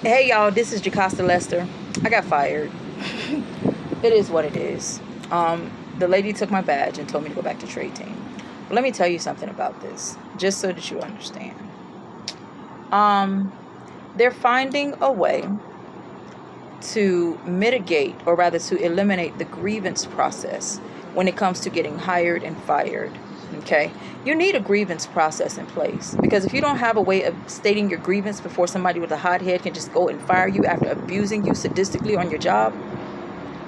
Hey y'all, this is Jocasta Lester. I got fired. It is what it is. The lady took my badge and told me to go back to trade team. But let me tell you something about this, just so that you understand. They're finding a way to mitigate, or rather to eliminate, the grievance process when it comes to getting hired and fired. Okay, you need a grievance process in place, because if you don't have a way of stating your grievance before somebody with a hot head can just go and fire you after abusing you sadistically on your job,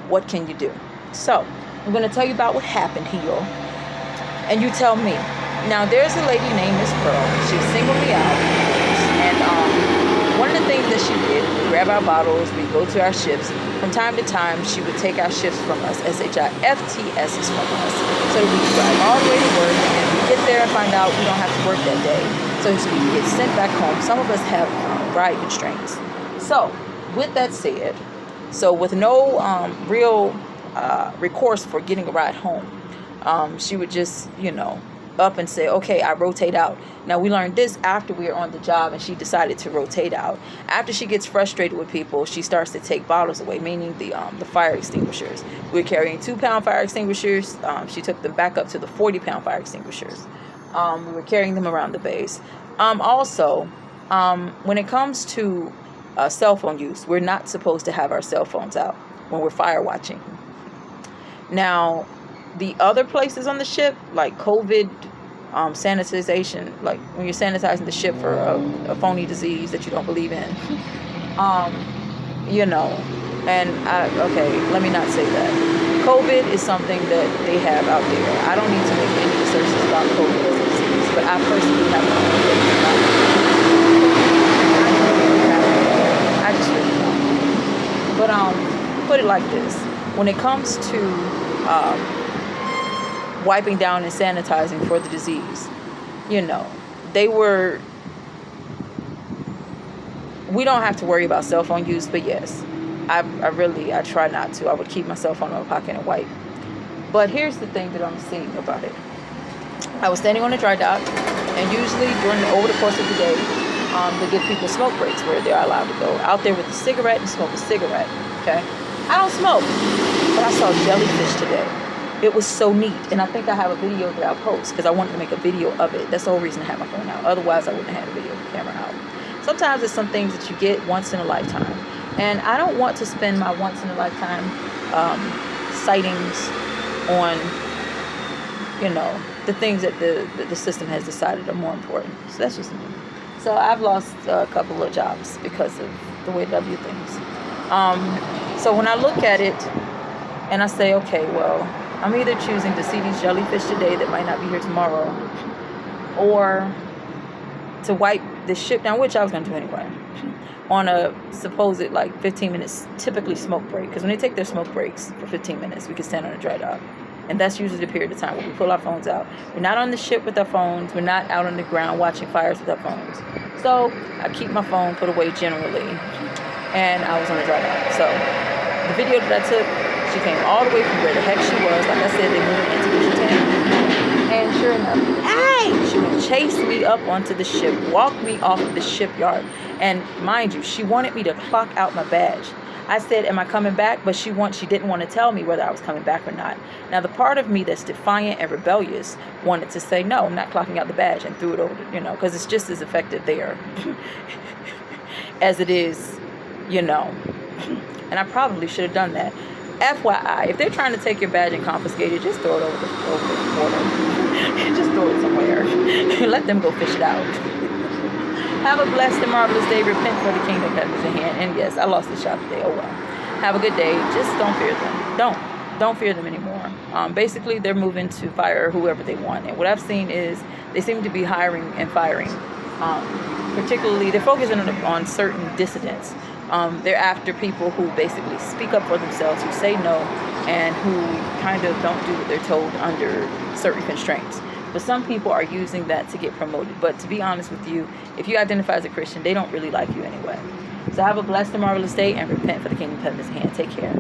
what can you do? So I'm going to tell you about what happened here, and you tell me. Now, there's a lady named Miss Pearl. She singled me out, and one of the things that she did, we grab our bottles, we go to our shifts. From time to time, she would take our shifts from us, SHIFTSs from us, so that we could drive all the way to work, and we get there and find out we don't have to work that day, so we can get sent back home. Some of us have ride constraints. So, with that said, with no real recourse for getting a ride home, she would just, up and say, okay, I rotate out. Now, we learned this after we were on the job, and she decided to rotate out. After she gets frustrated with people, she starts to take bottles away, meaning the fire extinguishers. We were carrying 2-pound fire extinguishers. She took them back up to the 40-pound fire extinguishers. We were carrying them around the base. Also, when it comes to cell phone use, we're not supposed to have our cell phones out when we're fire watching. Now, the other places on the ship, like COVID sanitization, like when you're sanitizing the ship for a phony disease that you don't believe in, okay, let me not say that. COVID is something that they have out there. I don't need to make any assertions about COVID as a disease, but I personally have no opinion about it. I just really don't. But put it like this: when it comes to wiping down and sanitizing for the disease, we don't have to worry about cell phone use, but yes, I try not to. I would keep my cell phone in my pocket and wipe. But here's the thing that I'm seeing about it. I was standing on a dry dock, and usually over the course of the day, they give people smoke breaks where they're allowed to go out there with a cigarette and smoke a cigarette. Okay, I don't smoke, but I saw jellyfish today. It was so neat, and I think I have a video that I'll post because I wanted to make a video of it. That's the whole reason I had my phone out. Otherwise, I wouldn't have had a video of the camera out. Sometimes it's some things that you get once in a lifetime, and I don't want to spend my once in a lifetime sightings on, the things that the system has decided are more important. So that's just me. So I've lost a couple of jobs because of the way that I view things. So when I look at it and I say, okay, well, I'm either choosing to see these jellyfish today that might not be here tomorrow, or to wipe this ship down, which I was going to do anyway, on a supposed 15 minutes typically smoke break. Because when they take their smoke breaks for 15 minutes, we can stand on a dry dock. And that's usually the period of time where we pull our phones out. We're not on the ship with our phones. We're not out on the ground watching fires with our phones. So I keep my phone put away generally. And I was on a dry dock. So the video that I took, she came all the way from where the heck she was. Like I said, they moved into the tent. And sure enough, she would chase me up onto the ship, walk me off of the shipyard. And mind you, she wanted me to clock out my badge. I said, am I coming back? But she didn't want to tell me whether I was coming back or not. Now, the part of me that's defiant and rebellious wanted to say, no, I'm not clocking out the badge, and threw it over, because it's just as effective there as it is, And I probably should have done that. FYI, if they're trying to take your badge and confiscate it, just throw it over the water. Just throw it somewhere. Let them go fish it out. Have a blessed and marvelous day. Repent, for the kingdom that is at hand. And yes, I lost the shop today. Oh well. Have a good day. Just don't fear them. Don't fear them anymore. Basically, they're moving to fire whoever they want. And what I've seen is they seem to be hiring and firing. Particularly, they're focusing on certain dissidents. They're after people who basically speak up for themselves, who say no, and who kind of don't do what they're told under certain constraints. But some people are using that to get promoted. But to be honest with you, if you identify as a Christian, they don't really like you anyway. So have a blessed and marvelous day, and repent, for the kingdom of heaven is at hand. Take care.